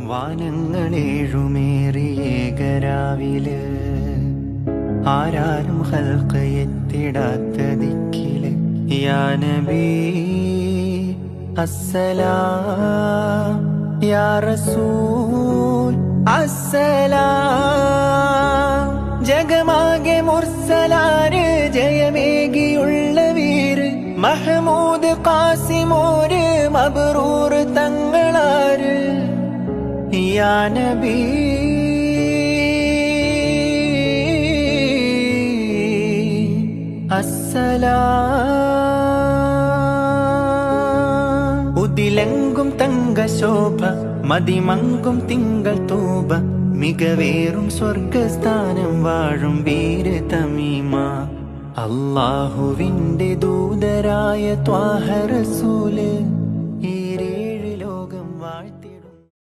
വാനങ്ങളേഴുമേറിയേകരാവില് ആരാരും ഹൽക്ക് എത്തിടാത്ത ദിക്കില് യാ നബി അസ്സലാം യാ റസൂൽ അസ്സലാം. ജഗമാകെ മുർസലാര് ജയമേകിയുള്ള വീര് മഹ്മൂദ് ഖാസിമോര് മബ്റൂർ തങ്ങളാര് യാ നബി അസ്സലാം. ഉദിലെങ്കും തങ്കശോഭ മതിമങ്കും തിങ്കൾ തൂബ മികവേറും സ്വർഗസ്ഥാനം വാഴും വീര തമീമ അല്ലാഹുവിന്റെ ദൂതരായ ത്വാഹ റസൂല്